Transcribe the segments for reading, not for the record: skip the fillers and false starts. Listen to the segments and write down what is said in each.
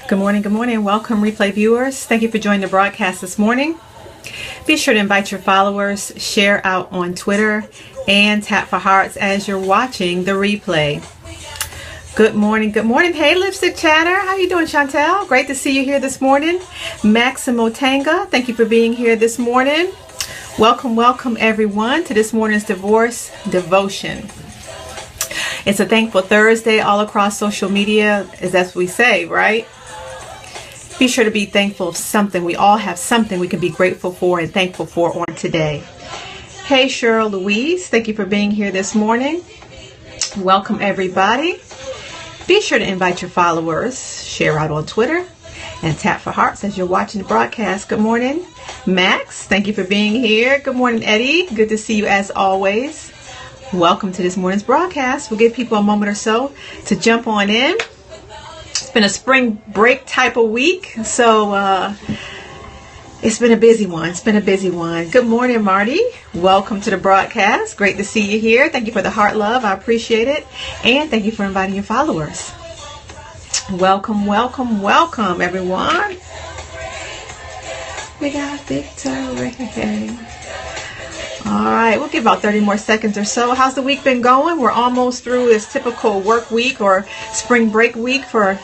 Good morning. Welcome, replay viewers. Thank you for joining the broadcast this morning. Be sure to invite your followers, share out on Twitter, and tap for hearts as you're watching the replay. Good morning. Hey, Lipstick Chatter. How you doing, Chantel? Great to see you here this morning. Maximo Tanga, thank you for being here this morning. Welcome, everyone, to this morning's Divorce Devotion. It's a thankful Thursday all across social media, as that's what we say, right? Be sure to be thankful of something. We all have something we can be grateful for and thankful for on today. Hey, Cheryl Louise, thank you for being here this morning. Welcome, everybody. Be sure to invite your followers, share out on Twitter, and tap for hearts as you're watching the broadcast. Good morning, Max. Thank you for being here. Good morning, Eddie. Good to see you as always. Welcome to this morning's broadcast. We'll give people a moment or so to jump on in. It's been a spring break type of week, so it's been a busy one. Good morning, Marty. Welcome to the broadcast. Great to see you here. Thank you for the heart love. I appreciate it. And thank you for inviting your followers. Welcome, everyone. We got victory. All right, we'll give about 30 more seconds or so. How's the week been going? We're almost through this typical work week or spring break week for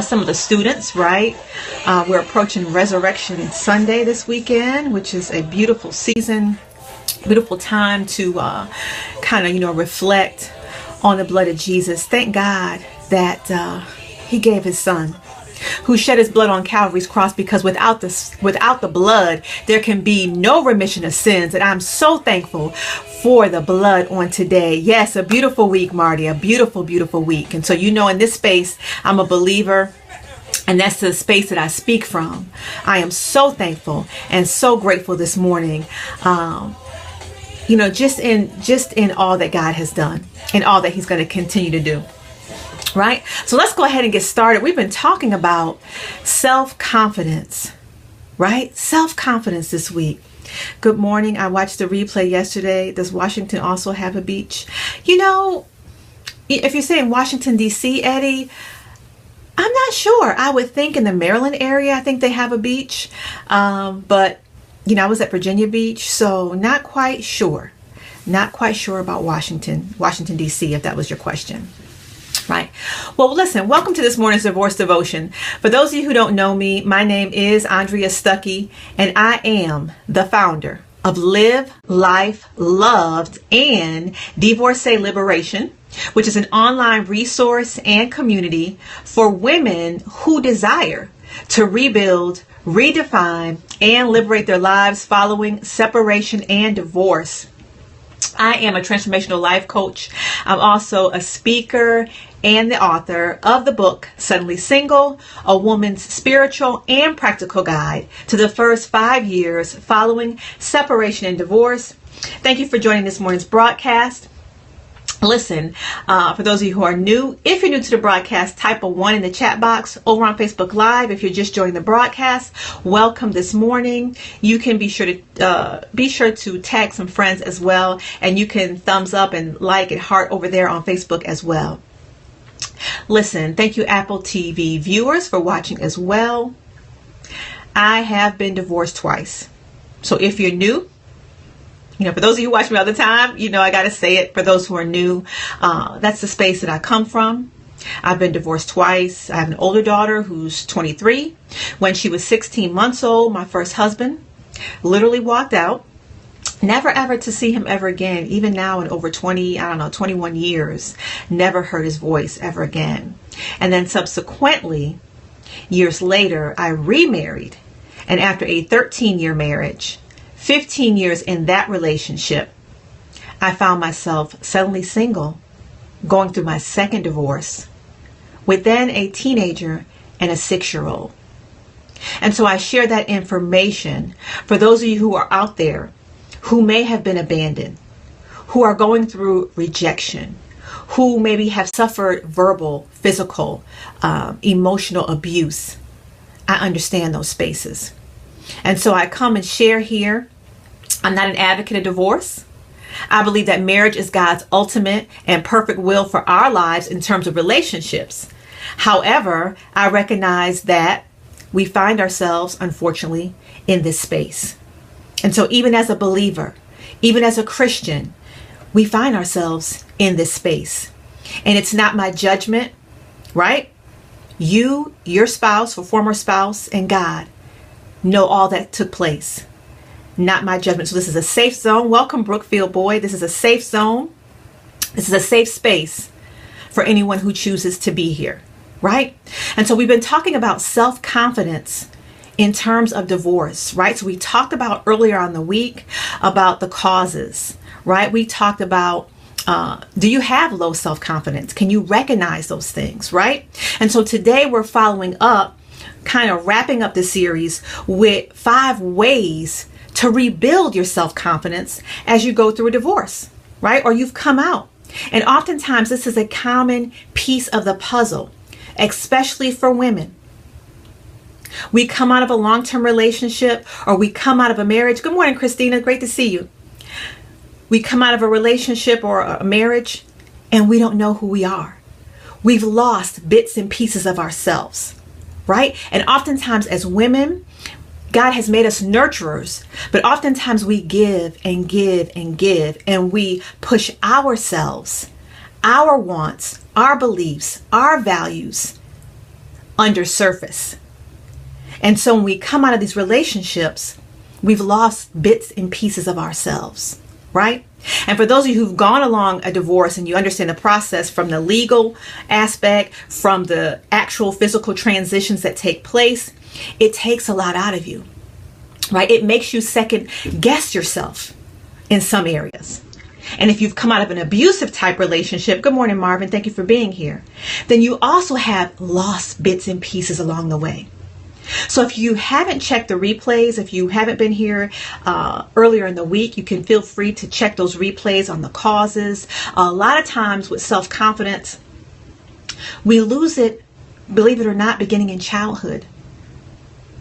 some of the students, right? We're approaching Resurrection Sunday this weekend, which is a beautiful season, beautiful time to kind of, reflect on the blood of Jesus. Thank God that he gave his son, who shed his blood on Calvary's cross, because without the blood, there can be no remission of sins. And I'm so thankful for the blood on today. Yes, a beautiful week, Marty, a beautiful week. And so, in this space, I'm a believer, and that's the space that I speak from. I am so thankful and so grateful this morning, just in all that God has done and all that he's going to continue to do. Right? So let's go ahead and get started. We've been talking about self-confidence, right? Self-confidence this week. Good morning. I watched the replay yesterday. Does Washington also have a beach? If you're saying Washington, D.C., Eddie, I'm not sure. I would think in the Maryland area, I think they have a beach. But, I was at Virginia Beach, so not quite sure. Not quite sure about Washington, D.C., if that was your question. Right. Well, listen, welcome to this morning's Divorce Devotion. For those of you who don't know me, my name is Andrea Stuckey, and I am the founder of Live, Life, Loved, and Divorcee Liberation, which is an online resource and community for women who desire to rebuild, redefine, and liberate their lives following separation and divorce. I am a transformational life coach. I'm also a speaker and the author of the book, Suddenly Single, A Woman's Spiritual and Practical Guide to the First 5 Years Following Separation and Divorce. Thank you for joining this morning's broadcast. Listen, for those of you who are new, if you're new to the broadcast, type a 1 in the chat box over on Facebook Live. If you're just joining the broadcast, welcome this morning. You can be sure to tag some friends as well, and you can thumbs up and like and heart over there on Facebook as well. Listen, thank you, Apple TV viewers, for watching as well. I have been divorced twice. So if you're new, for those of you who watch me all the time, I got to say it. For those who are new, that's the space that I come from. I've been divorced twice. I have an older daughter who's 23. When she was 16 months old, my first husband literally walked out. Never ever to see him ever again. Even now in over 21 years, never heard his voice ever again. And then subsequently, years later, I remarried. And after a 13-year marriage, 15 years in that relationship, I found myself suddenly single, going through my second divorce, with then a teenager and a 6-year-old. And so I share that information for those of you who are out there who may have been abandoned, who are going through rejection, who maybe have suffered verbal, physical, emotional abuse. I understand those spaces. And so I come and share here. I'm not an advocate of divorce. I believe that marriage is God's ultimate and perfect will for our lives in terms of relationships. However, I recognize that we find ourselves, unfortunately, in this space. And so even as a believer, even as a Christian, we find ourselves in this space. And it's not my judgment, right? You, your spouse or former spouse, and God know all that took place. Not my judgment. So this is a safe zone. Welcome, Brookfield Boy. This is a safe zone. This is a safe space for anyone who chooses to be here, right? And so we've been talking about self-confidence in terms of divorce, right? So we talked about earlier on the week about the causes, right? We talked about, do you have low self-confidence? Can you recognize those things, right? And so today we're following up, kind of wrapping up the series with 5 ways to rebuild your self-confidence as you go through a divorce, right? Or you've come out. And oftentimes this is a common piece of the puzzle, especially for women. We come out of a long-term relationship, or we come out of a marriage. Good morning, Christina. Great to see you. We come out of a relationship or a marriage and we don't know who we are. We've lost bits and pieces of ourselves, right? And oftentimes as women, God has made us nurturers, but oftentimes we give and give and give, and we push ourselves, our wants, our beliefs, our values under surface. And so when we come out of these relationships, we've lost bits and pieces of ourselves, right? And for those of you who've gone along a divorce and you understand the process from the legal aspect, from the actual physical transitions that take place, it takes a lot out of you, right? It makes you second guess yourself in some areas. And if you've come out of an abusive type relationship, good morning, Marvin, thank you for being here, then you also have lost bits and pieces along the way. So if you haven't checked the replays, if you haven't been here earlier in the week, you can feel free to check those replays on the causes. A lot of times with self-confidence, we lose it, believe it or not, beginning in childhood,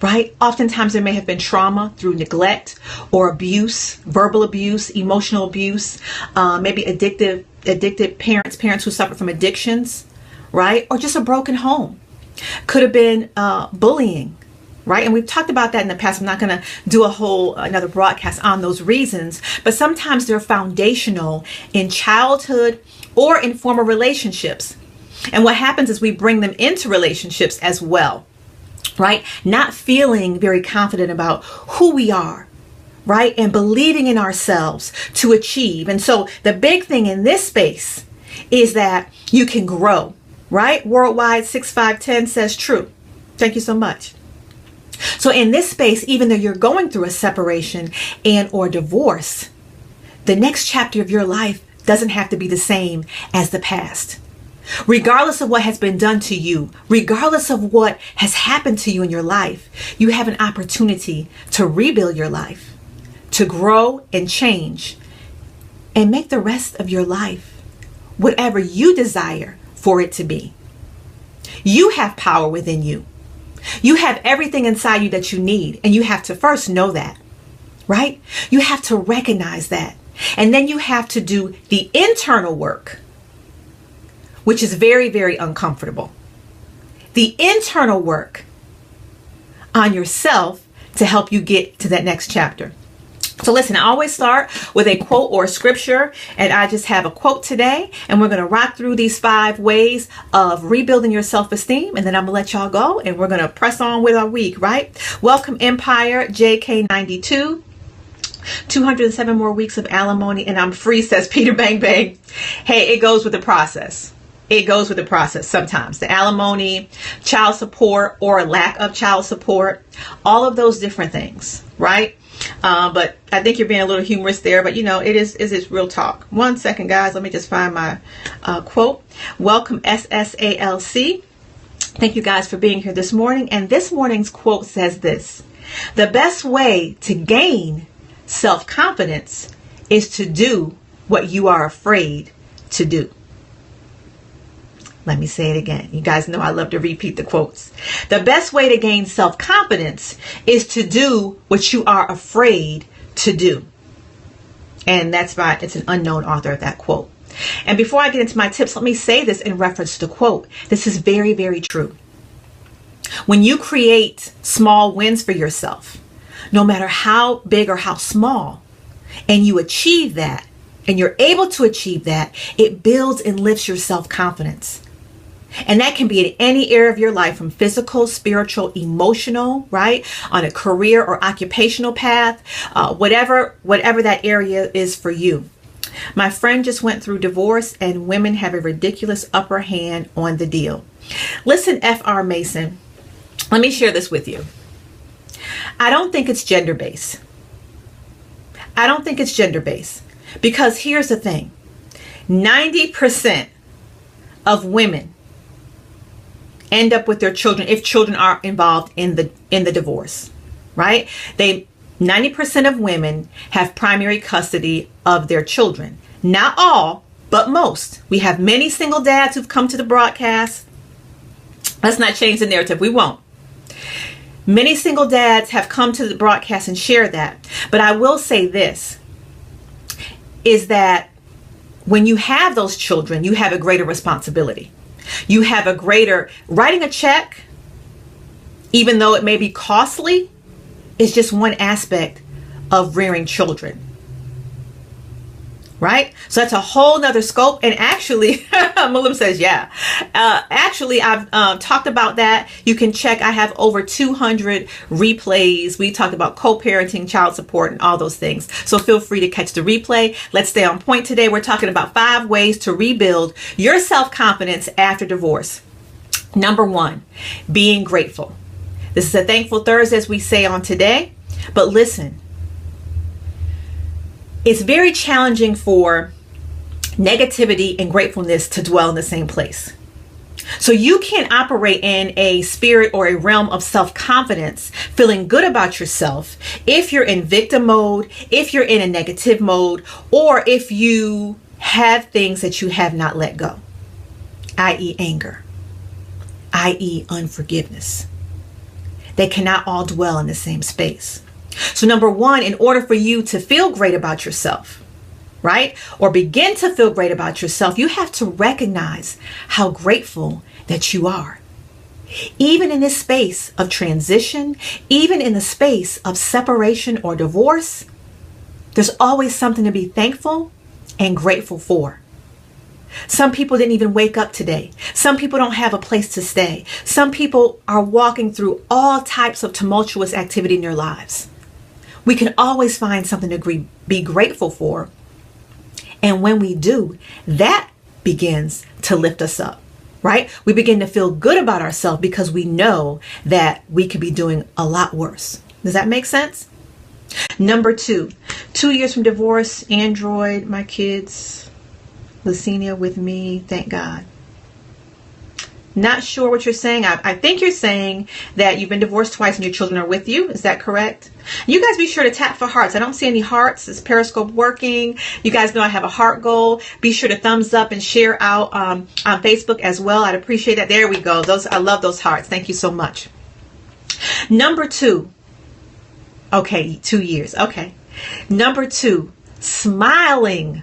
right? Oftentimes there may have been trauma through neglect or abuse, verbal abuse, emotional abuse, maybe addicted parents who suffer from addictions, right? Or just a broken home. Could have been bullying, right? And we've talked about that in the past. I'm not going to do another broadcast on those reasons, but sometimes they're foundational in childhood or in former relationships. And what happens is we bring them into relationships as well, right? Not feeling very confident about who we are, right? And believing in ourselves to achieve. And so the big thing in this space is that you can grow. Right? Worldwide 6510 says true. Thank you so much. So in this space, even though you're going through a separation and or divorce, the next chapter of your life doesn't have to be the same as the past. Regardless of what has been done to you, regardless of what has happened to you in your life, you have an opportunity to rebuild your life, to grow and change, and make the rest of your life whatever you desire for it to be. You have power within you. You have everything inside you that you need, and you have to first know that, right? You have to recognize that. And then you have to do the internal work, which is very, very uncomfortable. The internal work on yourself to help you get to that next chapter. So listen, I always start with a quote or a scripture, and I just have a quote today, and we're going to rock through these 5 ways of rebuilding your self-esteem, and then I'm going to let y'all go, and we're going to press on with our week, right? Welcome, Empire, JK92. 207 more weeks of alimony, and I'm free, says Peter Bang Bang. Hey, it goes with the process. It goes with the process sometimes. The alimony, child support, or lack of child support, all of those different things, right? But I think you're being a little humorous there, but you know, it's real talk. 1 second, guys. Let me just find my quote. Welcome, SSALC. Thank you guys for being here this morning. And this morning's quote says this: the best way to gain self-confidence is to do what you are afraid to do. Let me say it again. You guys know I love to repeat the quotes. The best way to gain self-confidence is to do what you are afraid to do. And it's an unknown author of that quote. And before I get into my tips, let me say this in reference to the quote. This is very, very true. When you create small wins for yourself, no matter how big or how small, and you achieve that, and you're able to achieve that, it builds and lifts your self-confidence. And that can be in any area of your life, from physical, spiritual, emotional, right? On a career or occupational path, whatever that area is for you. My friend just went through divorce, and women have a ridiculous upper hand on the deal. Listen, F.R. Mason, let me share this with you. I don't think it's gender-based. I don't think it's gender-based, because here's the thing. 90% of women end up with their children if children are involved in the divorce, right? 90% of women have primary custody of their children. Not all, but most. We have many single dads who've come to the broadcast. Let's not change the narrative. We won't. Many single dads have come to the broadcast and shared that. But I will say this, is that when you have those children, you have a greater responsibility. You have a greater, writing a check, even though it may be costly, is just one aspect of rearing children. Right? So that's a whole nother scope. And actually, Mulim says, yeah. Actually, I've talked about that. You can check. I have over 200 replays. We talked about co-parenting, child support, and all those things. So feel free to catch the replay. Let's stay on point today. We're talking about 5 ways to rebuild your self-confidence after divorce. Number 1, being grateful. This is a Thankful Thursday, as we say on today. But listen, it's very challenging for negativity and gratefulness to dwell in the same place. So you can't operate in a spirit or a realm of self-confidence, feeling good about yourself, if you're in victim mode, if you're in a negative mode, or if you have things that you have not let go, i.e. anger, i.e. unforgiveness. They cannot all dwell in the same space. So number 1, in order for you to feel great about yourself, right? Or begin to feel great about yourself, you have to recognize how grateful that you are. Even in this space of transition, even in the space of separation or divorce, there's always something to be thankful and grateful for. Some people didn't even wake up today. Some people don't have a place to stay. Some people are walking through all types of tumultuous activity in their lives. We can always find something to be grateful for. And when we do, that begins to lift us up, right? We begin to feel good about ourselves because we know that we could be doing a lot worse. Does that make sense? Number 2, 2 years from divorce, Android, my kids, Lucina with me, thank God. Not sure what you're saying. I think you're saying that you've been divorced twice and your children are with you. Is that correct? You guys be sure to tap for hearts. I don't see any hearts. Is Periscope working? You guys know I have a heart goal. Be sure to thumbs up and share out on Facebook as well. I'd appreciate that. There we go. I love those hearts. Thank you so much. Number 2. Okay, 2 years. Okay. Number 2, smiling.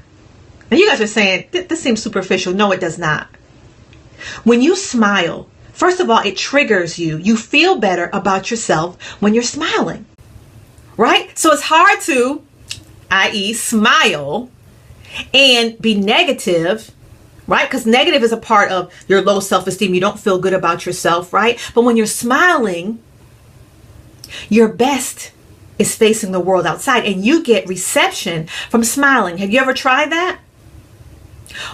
Now you guys are saying, this seems superficial. No, it does not. When you smile, first of all, it triggers you. You feel better about yourself when you're smiling, right? So it's hard to, i.e. smile and be negative, right? Because negative is a part of your low self-esteem. You don't feel good about yourself, right? But when you're smiling, your best is facing the world outside, and you get reception from smiling. Have you ever tried that?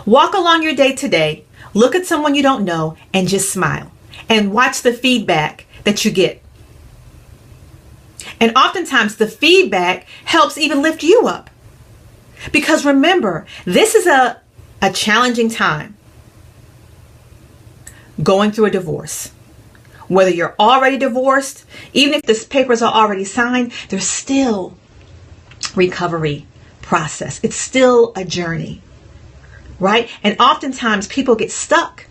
Walk along your day today, look at someone you don't know, and just smile. And watch the feedback that you get. And oftentimes the feedback helps even lift you up. Because remember, this is a challenging time. Going through a divorce. Whether you're already divorced, even if the papers are already signed, there's still recovery process. It's still a journey, right? And oftentimes people get stuck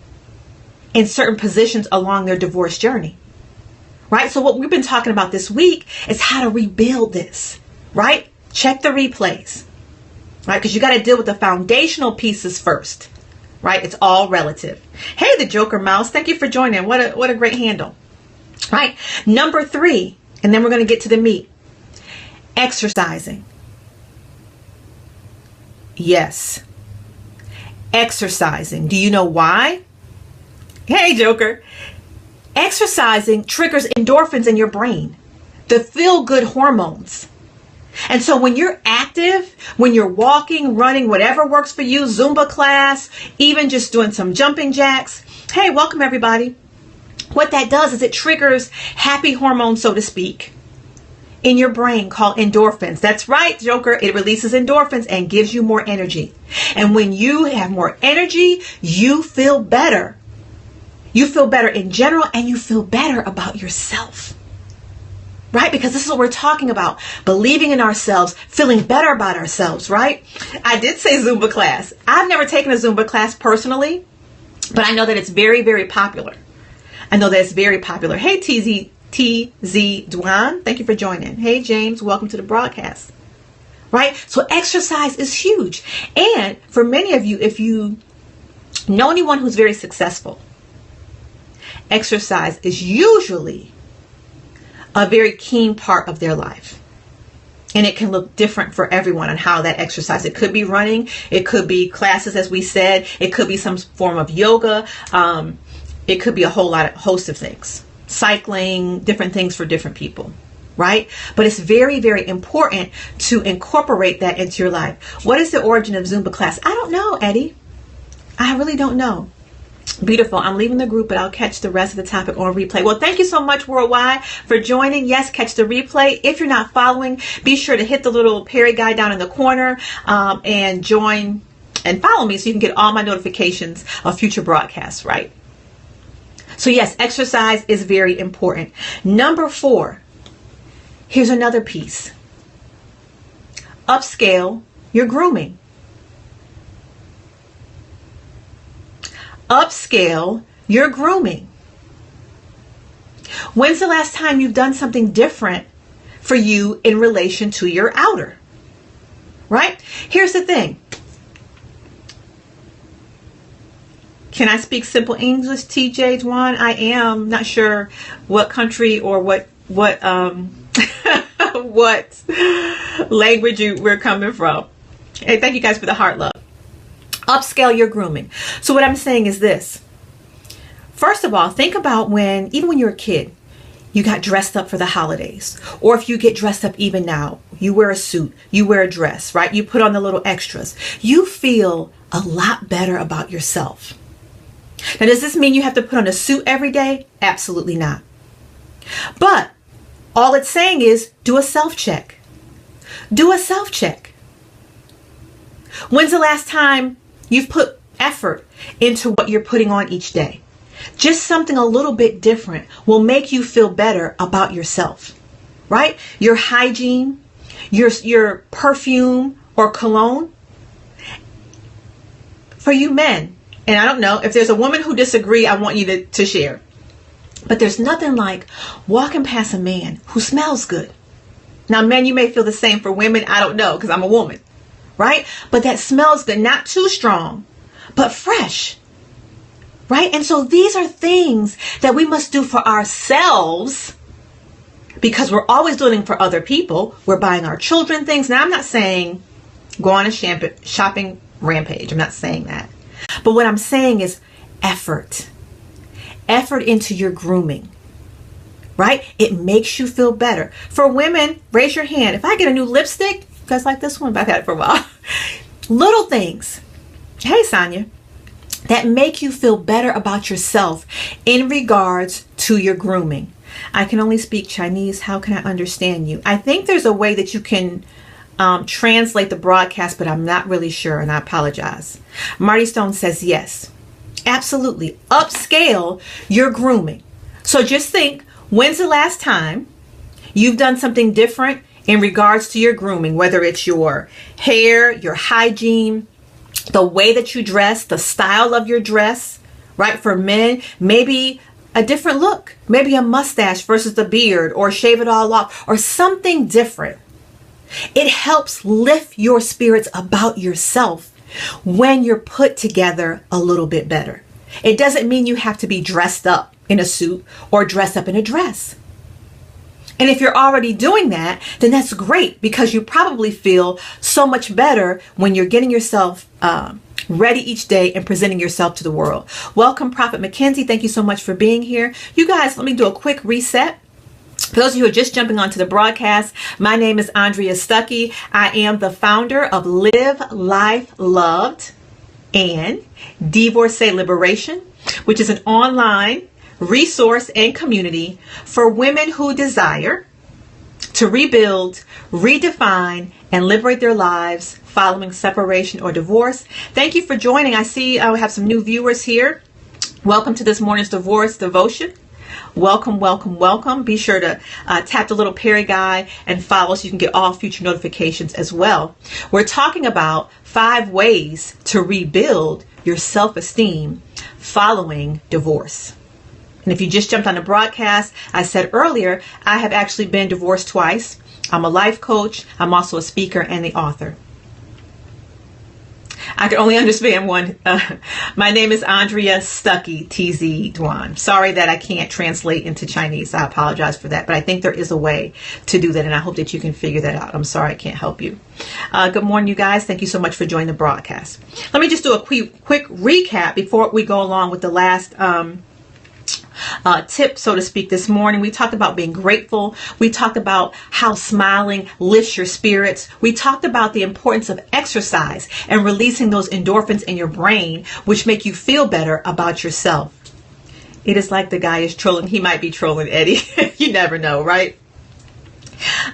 in certain positions along their divorce journey, right? So what we've been talking about this week is how to rebuild this, right? Check the replays. right? Because you got to deal with the foundational pieces first, right? It's all relative. Hey, the Joker Mouse, thank you for joining. What a great handle, right? Number 3, and then we're going to get to the meat. Exercising. Yes. Exercising. Do you know why? Hey, Joker. Exercising triggers endorphins in your brain, the feel-good hormones. And so when you're active, when you're walking, running, whatever works for you, Zumba class, even just doing some jumping jacks. Hey, welcome everybody. What that does is it triggers happy hormones, so to speak, in your brain called endorphins. That's right, Joker. It releases endorphins and gives you more energy. And when you have more energy, you feel better. You feel better in general, and you feel better about yourself. Right? Because this is what we're talking about. Believing in ourselves, feeling better about ourselves, right? I did say Zumba class. I've never taken a Zumba class personally, but I know that it's very, very popular. I know that it's very popular. Hey, TZ Dwan, thank you for joining. Hey, James, welcome to the broadcast. Right? So exercise is huge. And for many of you, if you know anyone who's very successful, exercise is usually a very keen part of their life. And it can look different for everyone on how that exercise. It could be running. It could be classes, as we said. It could be some form of yoga. It could be a host of things. Cycling, different things for different people, right? But it's very, very important to incorporate that into your life. What is the origin of Zumba class? I don't know, Eddie. I really don't know. Beautiful. I'm leaving the group, but I'll catch the rest of the topic on replay. Well, thank you so much, Worldwide, for joining. Yes, catch the replay. If you're not following, be sure to hit the little Perry guy down in the corner and join and follow me so you can get all my notifications of future broadcasts, right? So yes, exercise is very important. Number 4, here's another piece. Upscale your grooming. Upscale your grooming. When's the last time you've done something different for you in relation to your outer? Right? Here's the thing. Can I speak simple English, TJ Dwan? I am not sure what country or what what language we're coming from. Hey, thank you guys for the heart love. Upscale your grooming. So what I'm saying is this. First of all, think about even when you're a kid, you got dressed up for the holidays. Or if you get dressed up even now, you wear a suit, you wear a dress, right? You put on the little extras. You feel a lot better about yourself. Now, does this mean you have to put on a suit every day? Absolutely not. But all it's saying is do a self-check. Do a self-check. When's the last time you've put effort into what you're putting on each day? Just something a little bit different will make you feel better about yourself, right? Your hygiene, your perfume or cologne. For you men, and I don't know, if there's a woman who disagree, I want you to share. But there's nothing like walking past a man who smells good. Now, men, you may feel the same. For women, I don't know, because I'm a woman, right? But that smells good, not too strong, but fresh, right? And so these are things that we must do for ourselves, because we're always doing it for other people. We're buying our children things. Now, I'm not saying go on a shopping rampage. I'm not saying that. But what I'm saying is effort. Effort into your grooming, right? It makes you feel better. For women, raise your hand. If I get a new lipstick, you guys like this one? I've had it for a while. Little things. Hey, Sonia. That make you feel better about yourself in regards to your grooming. I can only speak Chinese. How can I understand you? I think there's a way that you can translate the broadcast, but I'm not really sure, and I apologize. Marty Stone says yes. Absolutely. Upscale your grooming. So just think, when's the last time you've done something different in regards to your grooming, whether it's your hair, your hygiene, the way that you dress, the style of your dress, right? For men, maybe a different look, maybe a mustache versus the beard, or shave it all off, or something different. It helps lift your spirits about yourself when you're put together a little bit better. It doesn't mean you have to be dressed up in a suit or dressed up in a dress. And if you're already doing that, then that's great, because you probably feel so much better when you're getting yourself ready each day and presenting yourself to the world. Welcome, Prophet Mackenzie. Thank you so much for being here. You guys, let me do a quick reset. For those of you who are just jumping onto the broadcast, my name is Andrea Stuckey. I am the founder of Live Life Loved and Divorcee Liberation, which is an online resource and community for women who desire to rebuild, redefine, and liberate their lives following separation or divorce. Thank you for joining. I see we have some new viewers here. Welcome to this morning's divorce devotion. Welcome, welcome, welcome. Be sure to tap the little Perry guy and follow so you can get all future notifications as well. We're talking about 5 ways to rebuild your self-esteem following divorce. And if you just jumped on the broadcast, I said earlier, I have actually been divorced twice. I'm a life coach. I'm also a speaker and the author. I can only understand one. My name is Andrea Stuckey, TZ Duan. Sorry that I can't translate into Chinese. I apologize for that. But I think there is a way to do that, and I hope that you can figure that out. I'm sorry I can't help you. Good morning, you guys. Thank you so much for joining the broadcast. Let me just do a quick recap before we go along with the last tip, so to speak. This morning we talked about being grateful. We talked about how smiling lifts your spirits. We talked about the importance of exercise and releasing those endorphins in your brain, which make you feel better about yourself. It is like the guy is trolling. He might be trolling Eddie. You never know, right?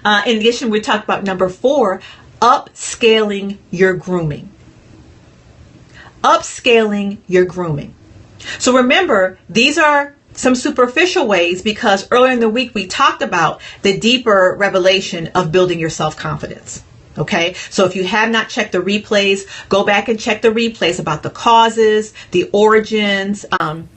In addition, we talked about number 4, upscaling your grooming. Upscaling your grooming. So remember, these are some superficial ways, because earlier in the week we talked about the deeper revelation of building your self-confidence. Okay, so if you have not checked the replays, go back and check the replays about the causes, the origins, and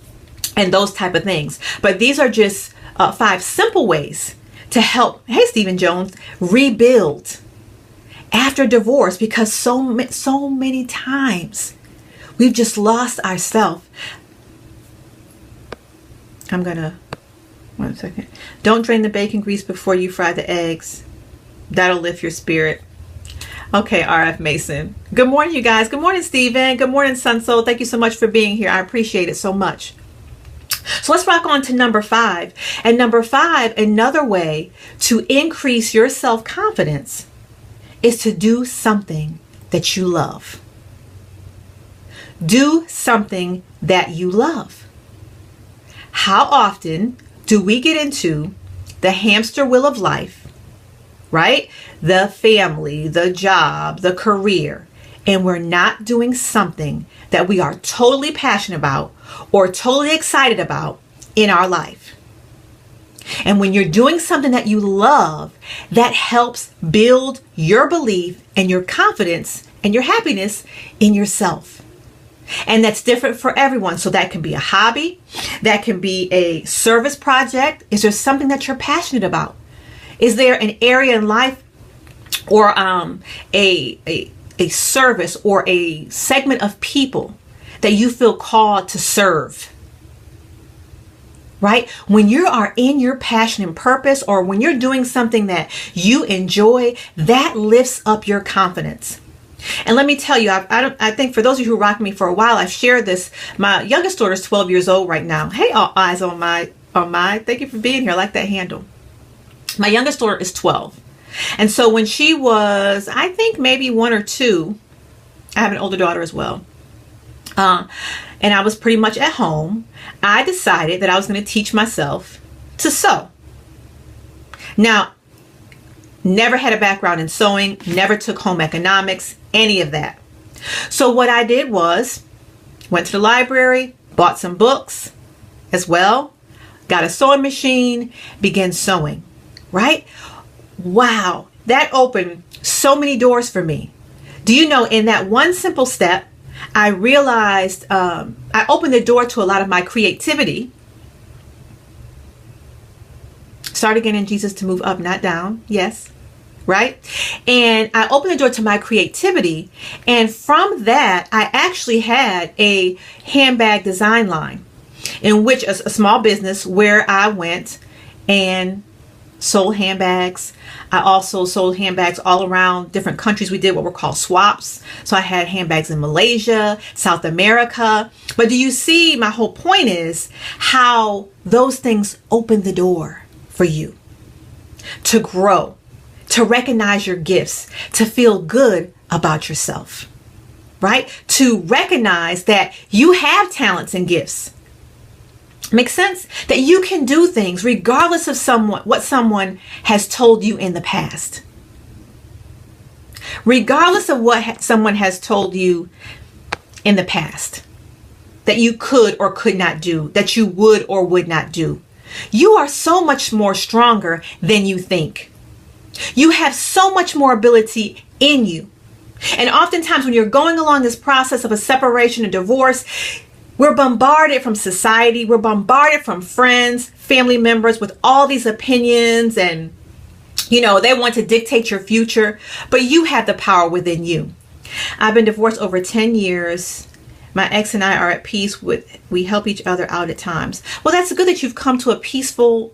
those type of things. But these are just 5 simple ways to help, hey Stephen Jones, rebuild after divorce, because so many times we've just lost ourselves. I'm gonna, 1 second. Don't drain the bacon grease before you fry the eggs. That'll lift your spirit. Okay, RF Mason. Good morning, you guys. Good morning, Stephen. Good morning, Sunsoul. Thank you so much for being here. I appreciate it so much. So let's rock on to number 5. And number 5, another way to increase your self-confidence is to do something that you love. Do something that you love. How often do we get into the hamster wheel of life, right? The family, the job, the career, and we're not doing something that we are totally passionate about or totally excited about in our life. And when you're doing something that you love, that helps build your belief and your confidence and your happiness in yourself. And that's different for everyone. So that can be a hobby. That can be a service project. Is there something that you're passionate about? Is there an area in life or a service or a segment of people that you feel called to serve? Right? When you are in your passion and purpose, or when you're doing something that you enjoy, that lifts up your confidence. And let me tell you, I think for those of you who rocked me for a while, I've shared this. My youngest daughter is 12 years old right now. Hey, all eyes on my. Thank you for being here. I like that handle. My youngest daughter is 12. And so when she was, I think maybe 1 or 2, I have an older daughter as well. And I was pretty much at home. I decided that I was going to teach myself to sew. Now, never had a background in sewing, never took home economics, any of that. So what I did was went to the library, bought some books as well, got a sewing machine, began sewing, right? Wow, that opened so many doors for me. Do you know, in that one simple step, I realized I opened the door to a lot of my creativity. Started getting Jesus to move up, not down. Yes. right? And I opened the door to my creativity. And from that, I actually had a handbag design line in which a small business where I went and sold handbags. I also sold handbags all around different countries. We did what were called swaps. So I had handbags in Malaysia, South America. But do you see, my whole point is how those things open the door for you to grow, to recognize your gifts, to feel good about yourself, right? To recognize that you have talents and gifts. Makes sense? That you can do things regardless of what someone has told you in the past. Regardless of what someone has told you in the past that you could or could not do, that you would or would not do. You are so much more stronger than you think. You have so much more ability in you. And oftentimes when you're going along this process of a separation, a divorce, we're bombarded from society. We're bombarded from friends, family members with all these opinions and, they want to dictate your future, but you have the power within you. I've been divorced over 10 years. My ex and I are at peace we help each other out at times. Well, that's good that you've come to a peaceful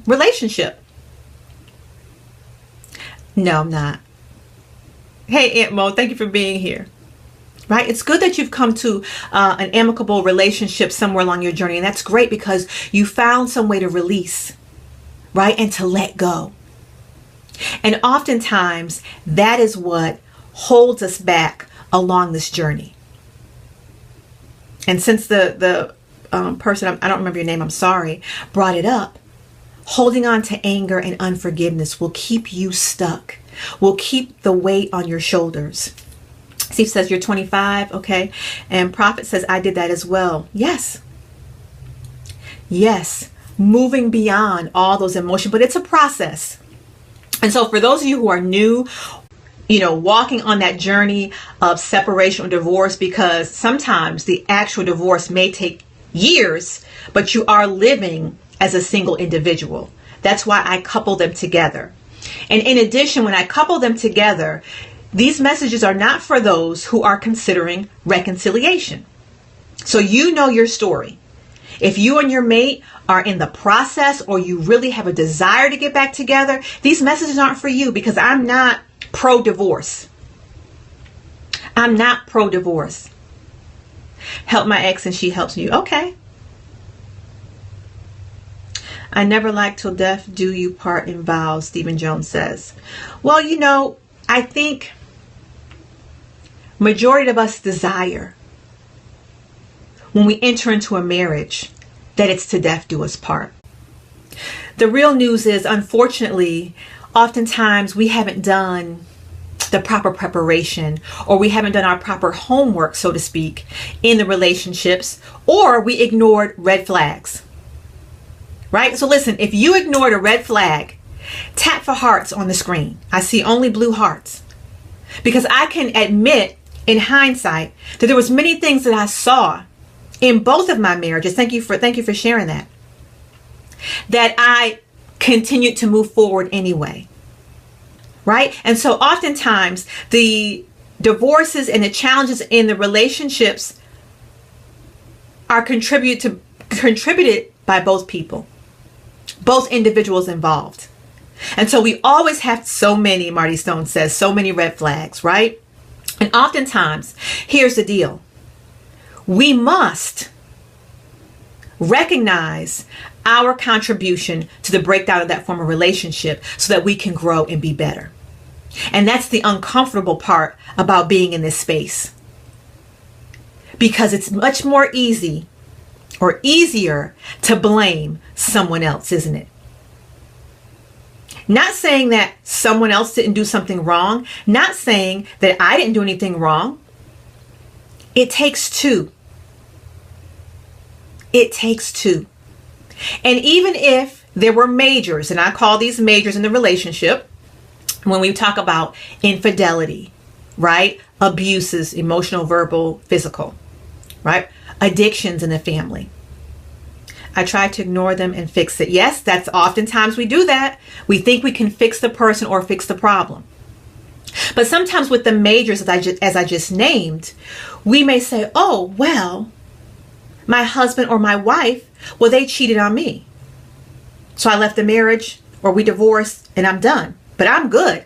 relationship. No, I'm not. Hey, Aunt Mo, thank you for being here. Right? It's good that you've come to an amicable relationship somewhere along your journey. And that's great because you found some way to release, right? And to let go. And oftentimes that is what holds us back along this journey. And since the person, I don't remember your name, I'm sorry, brought it up, holding on to anger and unforgiveness will keep you stuck, will keep the weight on your shoulders. Steve says, you're 25, okay? And Prophet says, I did that as well. Yes. Yes. Moving beyond all those emotions, but it's a process. And so for those of you who are new, walking on that journey of separation or divorce, because sometimes the actual divorce may take years, but you are living as a single individual. That's why I couple them together. And in addition, when I couple them together, these messages are not for those who are considering reconciliation. So you know your story. If you and your mate are in the process or you really have a desire to get back together, these messages aren't for you because I'm not pro-divorce. I'm not pro-divorce. Help my ex and she helps you. Okay. I never liked till death do you part in vows, Stephen Jones says. Well, I think majority of us desire when we enter into a marriage that it's to death do us part. The real news is, unfortunately, oftentimes we haven't done the proper preparation or we haven't done our proper homework, so to speak, in the relationships, or we ignored red flags. Right? So listen, if you ignored a red flag, tap for hearts on the screen. I see only blue hearts. Because I can admit in hindsight that there was many things that I saw in both of my marriages. Thank you for sharing that. That I continued to move forward anyway. Right? And so oftentimes the divorces and the challenges in the relationships are contributed by both people, both individuals involved. And so we always have so many, Marty Stone says, so many red flags, right? And oftentimes, here's the deal. We must recognize our contribution to the breakdown of that former relationship so that we can grow and be better. And that's the uncomfortable part about being in this space. Because it's much more easy or easier to blame someone else, isn't it? Not saying that someone else didn't do something wrong. Not saying that I didn't do anything wrong. It takes two. It takes two. And even if there were majors, and I call these majors in the relationship, when we talk about infidelity, right? Abuses, emotional, verbal, physical, right? Addictions in the family. I tried to ignore them and fix it. Yes, that's oftentimes we do that. We think we can fix the person or fix the problem. But sometimes with the majors, as I just named, we may say, oh, well, my husband or my wife, well, they cheated on me. So I left the marriage, or we divorced, and I'm done. But I'm good.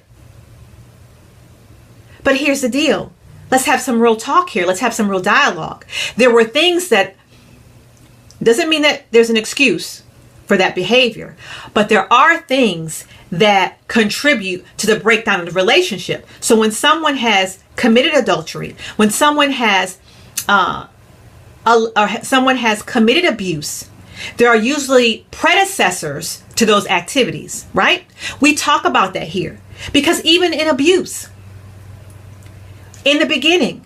But here's the deal. Let's have some real talk here. Let's have some real dialogue. There were things that doesn't mean that there's an excuse for that behavior, but there are things that contribute to the breakdown of the relationship. So when someone has committed adultery, when someone has committed abuse, there are usually predecessors to those activities, right? We talk about that here because even in abuse, in the beginning,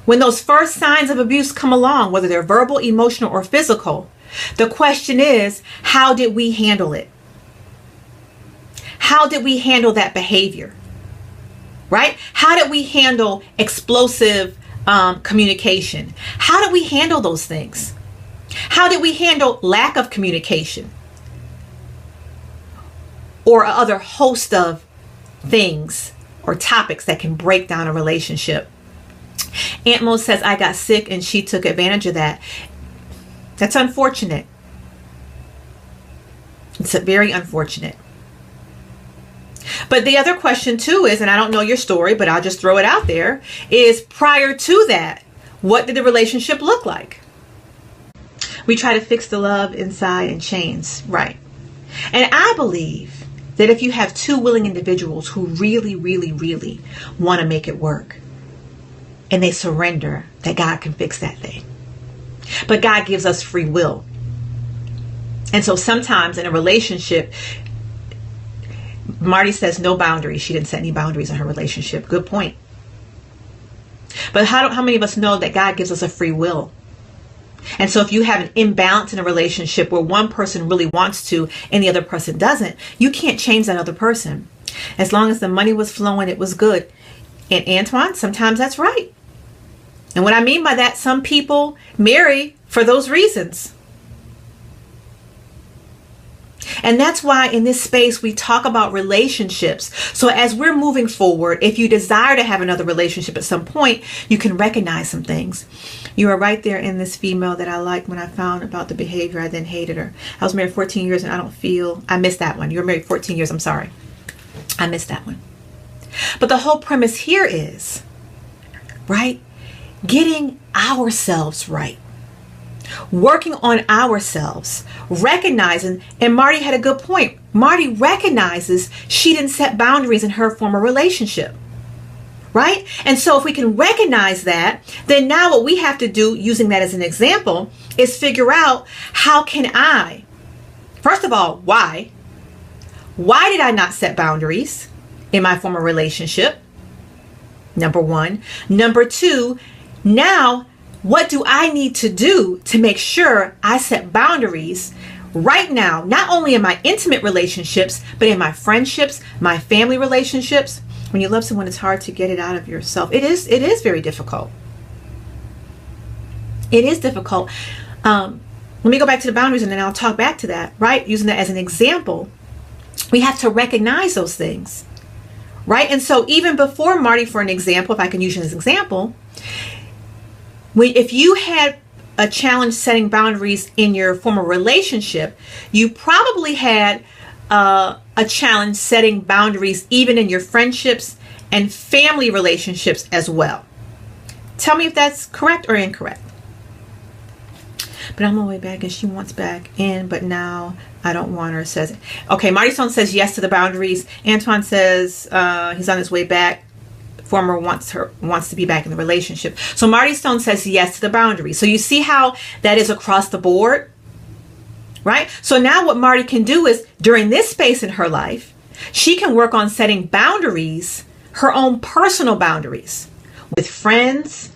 when those first signs of abuse come along, whether they're verbal, emotional, or physical, the question is, how did we handle it? How did we handle that behavior? Right? How did we handle explosive communication? How did we handle those things? How did we handle lack of communication? Or other host of things or topics that can break down a relationship. Aunt Mo says, I got sick and she took advantage of that. That's unfortunate. It's very unfortunate. But the other question too is, and I don't know your story, but I'll just throw it out there, is prior to that, what did the relationship look like? We try to fix the love inside in chains, right? And I believe that if you have two willing individuals who really, really, really want to make it work, and they surrender, that God can fix that thing. But God gives us free will. And so sometimes in a relationship, Marty says no boundaries. She didn't set any boundaries in her relationship. Good point. But how many of us know that God gives us a free will? And so if you have an imbalance in a relationship where one person really wants to and the other person doesn't, you can't change that other person. As long as the money was flowing, it was good. And Antoine, sometimes that's right. And what I mean by that, some people marry for those reasons. And that's why in this space we talk about relationships. So as we're moving forward, if you desire to have another relationship at some point, you can recognize some things. You are right there in this female that I liked when I found about the behavior. I then hated her. I was married 14 years and I missed that one. You were married 14 years. I'm sorry. I missed that one. But the whole premise here is, right? Getting ourselves right. Working on ourselves, recognizing, and Marty had a good point. Marty recognizes she didn't set boundaries in her former relationship, right? And so if we can recognize that, then now what we have to do, using that as an example, is figure out how can I, first of all, why did I not set boundaries in my former relationship? Number one. Number two, now, what do I need to do to make sure I set boundaries right now, not only in my intimate relationships, but in my friendships, my family relationships? When you love someone, it's hard to get it out of yourself. It is very difficult. It is difficult. Let me go back to the boundaries and then I'll talk back to that, right? Using that as an example, we have to recognize those things, right? And so even before Marty, for an example, if I can use you as an example, if you had a challenge setting boundaries in your former relationship, you probably had a challenge setting boundaries even in your friendships and family relationships as well. Tell me if that's correct or incorrect. But I'm on my way back and she wants back in, but now I don't want her, says. Okay, Marty Stone says yes to the boundaries. Antoine says he's on his way back. Former wants to be back in the relationship. So Marty Stone says yes to the boundaries. So you see how that is across the board, right? So now what Marty can do is, during this space in her life, she can work on setting boundaries, her own personal boundaries, with friends,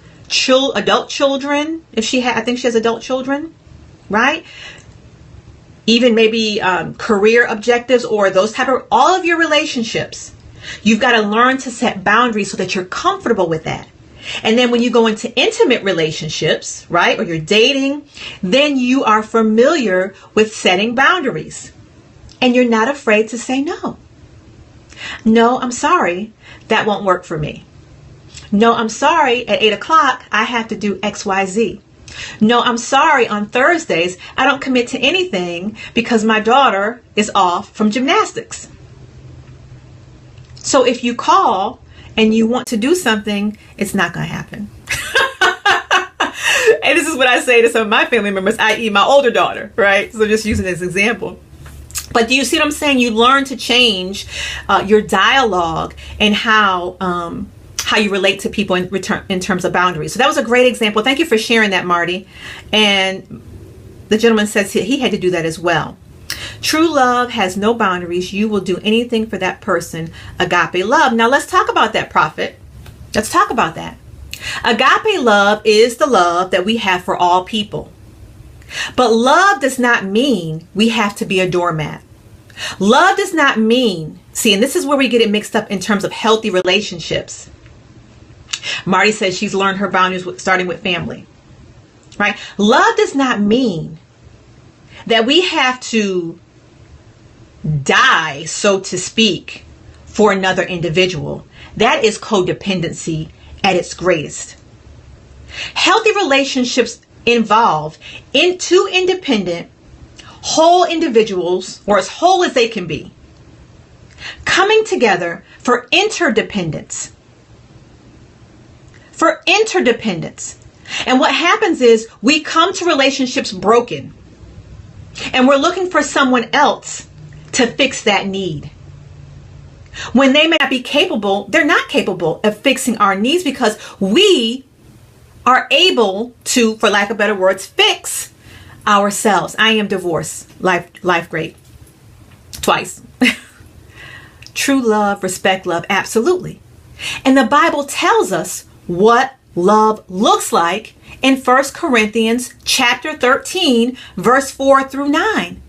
adult children. I think she has adult children, right? Even maybe career objectives or those type of, all of your relationships. You've got to learn to set boundaries so that you're comfortable with that. And then when you go into intimate relationships, right, or you're dating, then you are familiar with setting boundaries. And you're not afraid to say no. No, I'm sorry. That won't work for me. No, I'm sorry. At 8 o'clock, I have to do X, Y, Z. No, I'm sorry. On Thursdays, I don't commit to anything because my daughter is off from gymnastics. So if you call and you want to do something, it's not going to happen. And this is what I say to some of my family members, i.e. my older daughter, right? So just using this example. But do you see what I'm saying? You learn to change your dialogue and how you relate to people in terms of boundaries. So that was a great example. Thank you for sharing that, Marty. And the gentleman says he had to do that as well. True love has no boundaries. You will do anything for that person. Agape love. Now let's talk about that, Prophet. Let's talk about that. Agape love is the love that we have for all people. But love does not mean we have to be a doormat. Love does not mean, see, and this is where we get it mixed up in terms of healthy relationships. Marty says she's learned her boundaries starting with family, right? Love does not mean that we have to die, so to speak, for another individual. That is codependency at its greatest. Healthy relationships involve in two independent, whole individuals, or as whole as they can be, coming together for interdependence. For interdependence. And what happens is we come to relationships broken, and we're looking for someone else to fix that need. When they may not be capable, they're not capable of fixing our needs because we are able to, for lack of better words, fix ourselves. I am divorced. Life great. Twice. True love, respect love, absolutely. And the Bible tells us what love looks like in 1 Corinthians chapter 13, verse 4 through 9.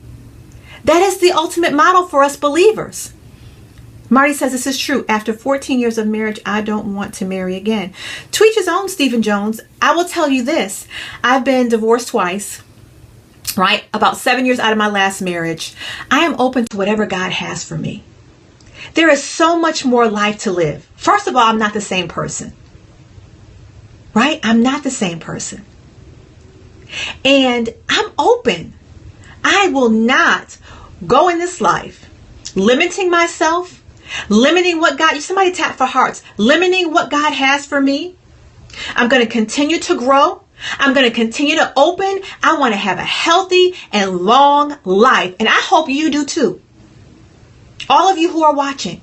That is the ultimate model for us believers. Marty says this is true. After 14 years of marriage, I don't want to marry again. To each his own, Stephen Jones. I will tell you this. I've been divorced twice, right? About 7 years out of my last marriage. I am open to whatever God has for me. There is so much more life to live. First of all, I'm not the same person, right? I'm not the same person. And I'm open. I will not go in this life limiting myself, limiting what God, somebody tap for hearts, limiting what God has for me. I'm going to continue to grow. I'm going to continue to open. I want to have a healthy and long life. And I hope you do too. All of you who are watching,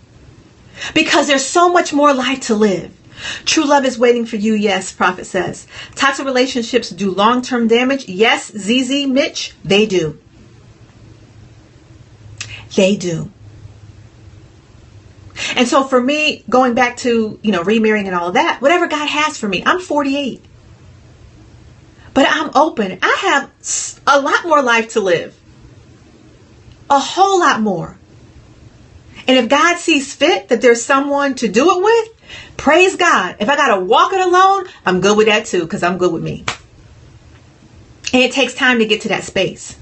because there's so much more life to live. True love is waiting for you. Yes, Prophet says. Toxic relationships do long-term damage. Yes, ZZ, Mitch, they do. They do. And so for me, going back to, remarrying and all of that, whatever God has for me, I'm 48. But I'm open. I have a lot more life to live. A whole lot more. And if God sees fit that there's someone to do it with, praise God. If I got to walk it alone, I'm good with that too, because I'm good with me. And it takes time to get to that space.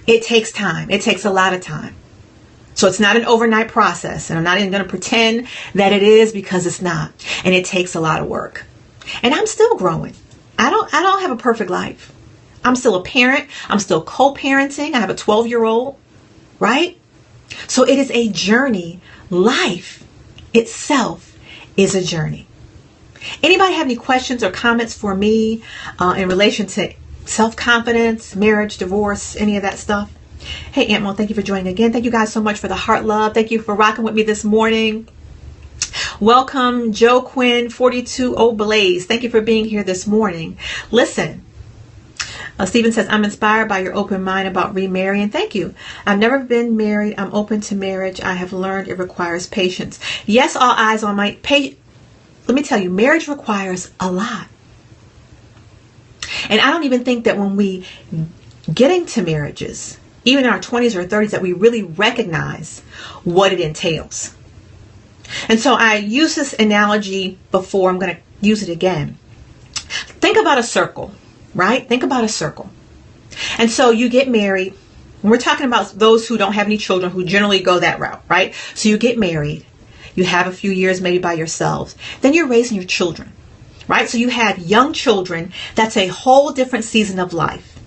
It takes time. It takes a lot of time. So it's not an overnight process. And I'm not even going to pretend that it is, because it's not. And it takes a lot of work. And I'm still growing. I don't have a perfect life. I'm still a parent. I'm still co-parenting. I have a 12-year-old, right? So it is a journey. Life itself is a journey. Anybody have any questions or comments for me in relation to self-confidence, marriage, divorce, any of that stuff? Hey, Aunt Mo, thank you for joining again. Thank you guys so much for the heart love. Thank you for rocking with me this morning. Welcome, Joe Quinn, 42 Blaze. Thank you for being here this morning. Listen, Stephen says, I'm inspired by your open mind about remarrying. Thank you. I've never been married. I'm open to marriage. I have learned it requires patience. Yes, all eyes on my patience. Let me tell you, marriage requires a lot. And I don't even think that when we get into marriages, even in our 20s or 30s, that we really recognize what it entails. And so I used this analogy before. I'm going to use it again. Think about a circle, right? Think about a circle. And so you get married. We're talking about those who don't have any children, who generally go that route, right? So you get married. You have a few years maybe by yourselves. Then you're raising your children, right? So you have young children. That's a whole different season of life,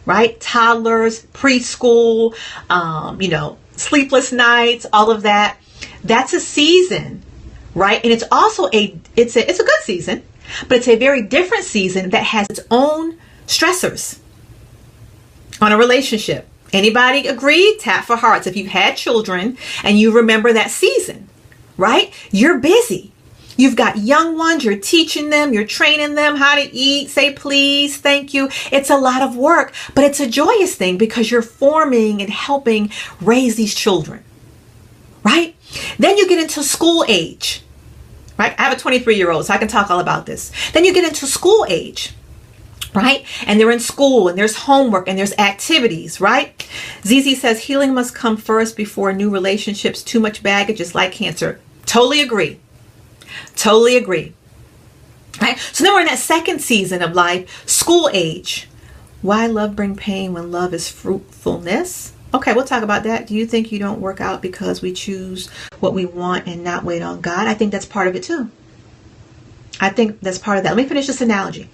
right? Toddlers, preschool, sleepless nights, all of that. That's a season, right? And it's also it's a good season, but it's a very different season that has its own stressors on a relationship. Anybody agree? Tap for hearts. If you've had children and you remember that season, right? You're busy. You've got young ones. You're teaching them. You're training them how to eat, say please, thank you. It's a lot of work, but it's a joyous thing because you're forming and helping raise these children, right? Then you get into school age, right? I have a 23-year-old, so I can talk all about this. Then you get into school age, right? And they're in school and there's homework and there's activities, right? ZZ says healing must come first before new relationships. Too much baggage is like cancer. Totally agree. Totally agree. Right? So then we're in that second season of life, school age. Why love bring pain when love is fruitfulness? Okay, we'll talk about that. Do you think you don't work out because we choose what we want and not wait on God? I think that's part of it too. I think that's part of that. Let me finish this analogy.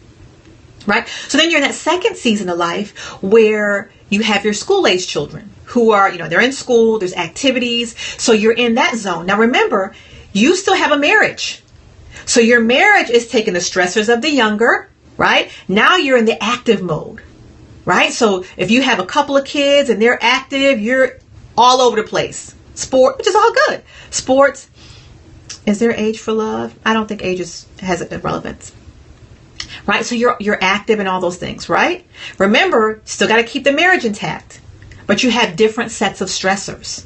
Right? So then you're in that second season of life where you have your school age children who are, they're in school, there's activities. So you're in that zone. Now remember, you still have a marriage. So your marriage is taking the stressors of the younger, right? Now you're in the active mode, right? So if you have a couple of kids and they're active, you're all over the place. Sport, which is all good. Sports. Is there age for love? I don't think age has a relevance. Right? So you're active in all those things, right? Remember, still got to keep the marriage intact, but you have different sets of stressors,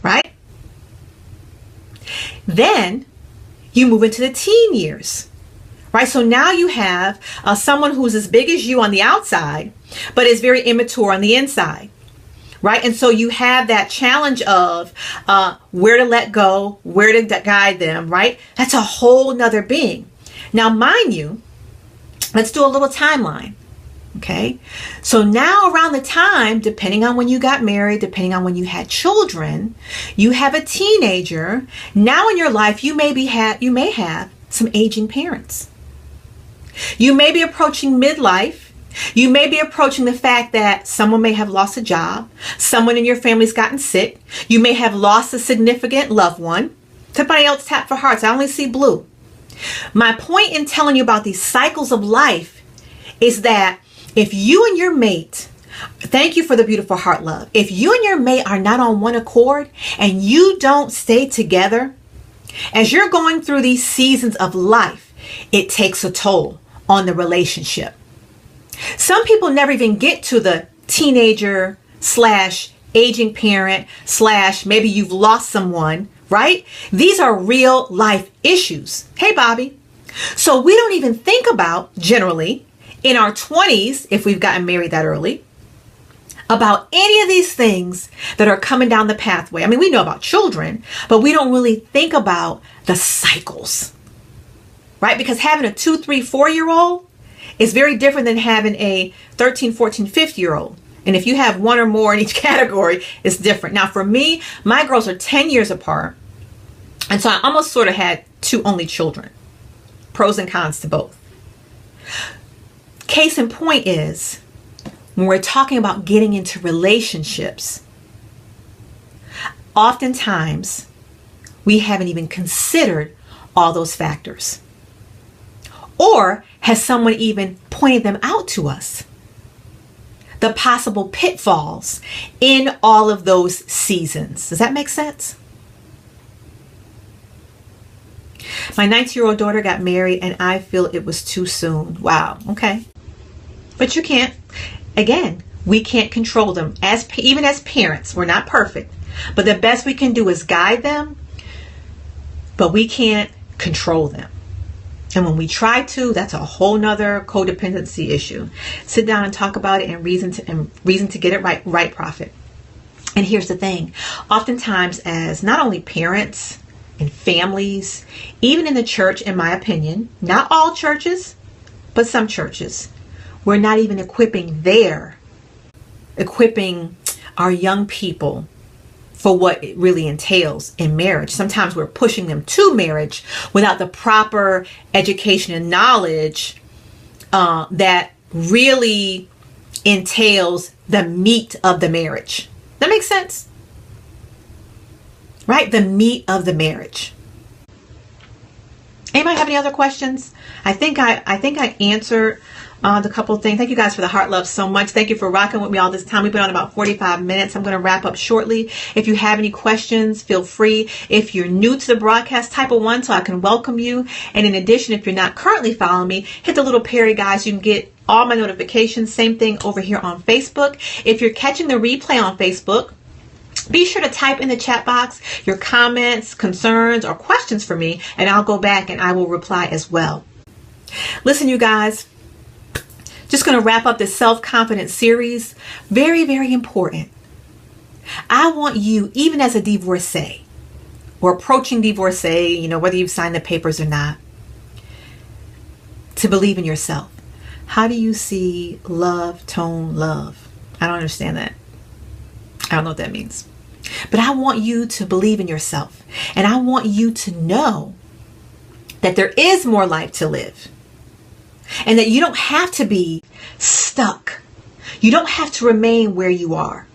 right? Then you move into the teen years, right? So now you have someone who's as big as you on the outside, but is very immature on the inside, right? And so you have that challenge of where to let go, where to guide them, right? That's a whole nother being. Now, mind you, let's do a little timeline. Okay. So now around the time, depending on when you got married, depending on when you had children, you have a teenager. Now in your life, you may have some aging parents. You may be approaching midlife. You may be approaching the fact that someone may have lost a job. Someone in your family's gotten sick. You may have lost a significant loved one. Somebody else tap for hearts. I only see blue. My point in telling you about these cycles of life is that if you and your mate, thank you for the beautiful heart love. If you and your mate are not on one accord and you don't stay together, as you're going through these seasons of life, it takes a toll on the relationship. Some people never even get to the teenager / aging parent / maybe you've lost someone, right? These are real life issues. Hey, Bobby. So we don't even think about generally in our 20s, if we've gotten married that early, about any of these things that are coming down the pathway. I mean, we know about children, but we don't really think about the cycles, right? Because having a 2, 3, 4-year-old is very different than having a 13, 14, 15-year-old. And if you have one or more in each category, it's different. Now, for me, my girls are 10 years apart. And so I almost sort of had 2 only children. Pros and cons to both. Case in point is, when we're talking about getting into relationships, oftentimes we haven't even considered all those factors. Or has someone even pointed them out to us? The possible pitfalls in all of those seasons. Does that make sense? My 19-year-old daughter got married and I feel it was too soon. Wow. Okay. But you can't. Again, we can't control them. Even as parents, we're not perfect. But the best we can do is guide them. But we can't control them. And when we try to, that's a whole nother codependency issue. Sit down and talk about it and reason to get it right, Prophet. And here's the thing. Oftentimes, as not only parents, in families, even in the church, in my opinion. Not all churches, but some churches. We're not even equipping our young people for what it really entails in marriage. Sometimes we're pushing them to marriage without the proper education and knowledge that really entails the meat of the marriage. That makes sense? Right? The meat of the marriage. Anybody have any other questions? I think I answered the couple things. Thank you guys for the heart love so much. Thank you for rocking with me all this time. We've been on about 45 minutes. I'm going to wrap up shortly. If you have any questions, feel free. If you're new to the broadcast, type a 1 so I can welcome you. And in addition, if you're not currently following me, hit the little Perry guys. You can get all my notifications. Same thing over here on Facebook. If you're catching the replay on Facebook, be sure to type in the chat box your comments, concerns, or questions for me, and I'll go back and I will reply as well. Listen, you guys, just going to wrap up this self-confidence series. Very, very important. I want you, even as a divorcee or approaching divorcee, whether you've signed the papers or not, to believe in yourself. How do you see love, tone, love? I don't understand that. I don't know what that means. But I want you to believe in yourself. And I want you to know that there is more life to live. And that you don't have to be stuck. You don't have to remain where you are,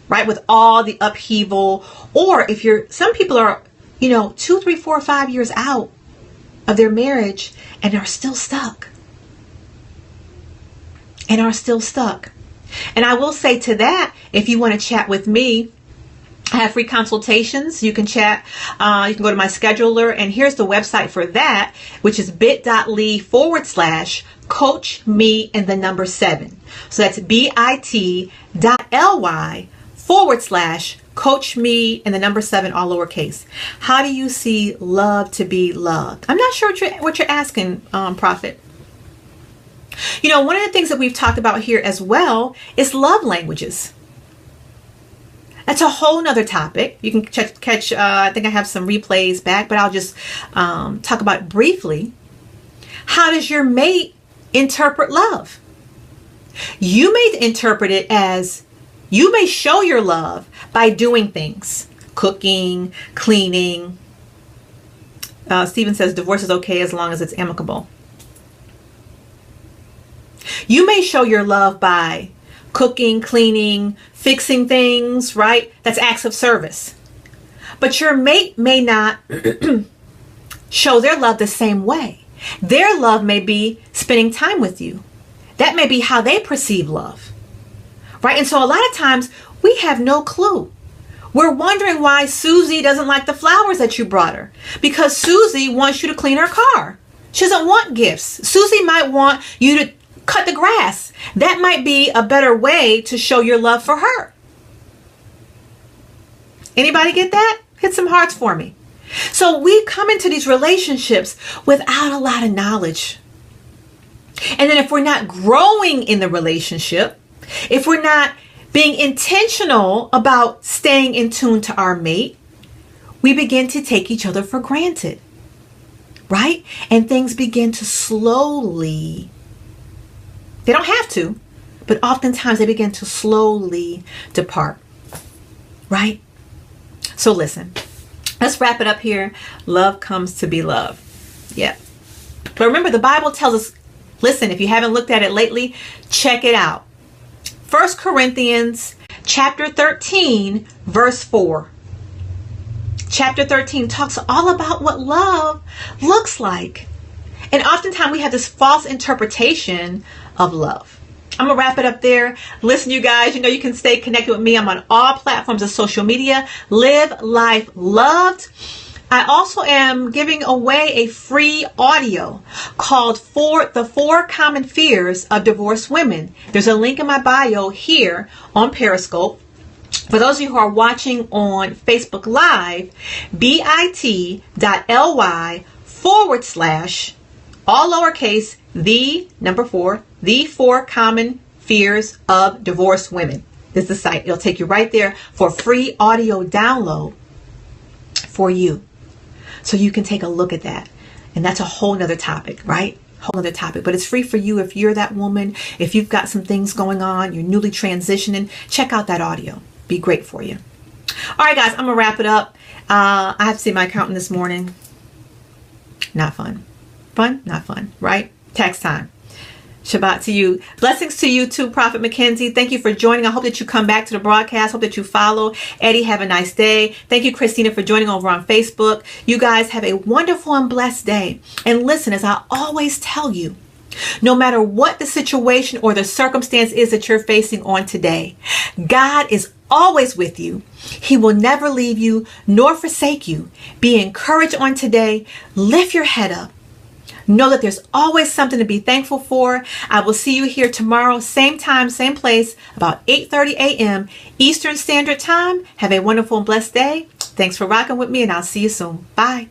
right? With all the upheaval. Or if some people are, 2, 3, 4, 5 years out of their marriage and are still stuck. And I will say to that, if you want to chat with me, I have free consultations. You can chat. You can go to my scheduler. And here's the website for that, which is bit.ly/coach me and the number 7. So that's bit.ly/coach me and the number 7, all lowercase. How do you see love to be loved? I'm not sure what you're asking, Prophet. One of the things that we've talked about here as well is love languages. That's a whole nother topic. You can catch I think I have some replays back, but I'll just talk about it briefly. How does your mate interpret love? You may interpret it as, you may show your love by doing things. Cooking, cleaning. Stephen says divorce is okay as long as it's amicable. You may show your love by cooking, cleaning, fixing things, right? That's acts of service. But your mate may not show their love the same way. Their love may be spending time with you. That may be how they perceive love, right? And so a lot of times we have no clue. We're wondering why Susie doesn't like the flowers that you brought her, because Susie wants you to clean her car. She doesn't want gifts. Susie might want you to cut the grass. That might be a better way to show your love for her. Anybody get that? Hit some hearts for me. So we come into these relationships without a lot of knowledge. And then if we're not growing in the relationship, if we're not being intentional about staying in tune to our mate, we begin to take each other for granted, right? And things begin to slowly, they don't have to, but oftentimes they begin to slowly depart, right? So listen, let's wrap it up here. Love comes to be love. Yeah. But remember, the Bible tells us, listen, if you haven't looked at it lately, check it out. 1 Corinthians chapter 13, verse 4. Chapter 13 talks all about what love looks like. And oftentimes we have this false interpretation of love. I'm going to wrap it up there. Listen, you guys, you can stay connected with me. I'm on all platforms of social media. Live Life Loved. I also am giving away a free audio called The 4 Common Fears of Divorced Women. There's a link in my bio here on Periscope. For those of you who are watching on Facebook Live, bit.ly/ all lowercase, the 4 Common Fears of Divorced Women. This is the site. It'll take you right there for free audio download for you. So you can take a look at that. And that's a whole nother topic, right? Whole other topic, but it's free for you if you're that woman. If you've got some things going on, you're newly transitioning, check out that audio. Be great for you. All right, guys, I'm gonna wrap it up. I have to see my accountant this morning. Not fun. Fun? Not fun, right? Tax time. Shabbat to you. Blessings to you too, Prophet Mackenzie. Thank you for joining. I hope that you come back to the broadcast. Hope that you follow. Eddie, have a nice day. Thank you, Christina, for joining over on Facebook. You guys have a wonderful and blessed day. And listen, as I always tell you, no matter what the situation or the circumstance is that you're facing on today, God is always with you. He will never leave you nor forsake you. Be encouraged on today. Lift your head up. Know that there's always something to be thankful for. I will see you here tomorrow, same time, same place, about 8:30 a.m. Eastern Standard Time. Have a wonderful and blessed day. Thanks for rocking with me, and I'll see you soon. Bye.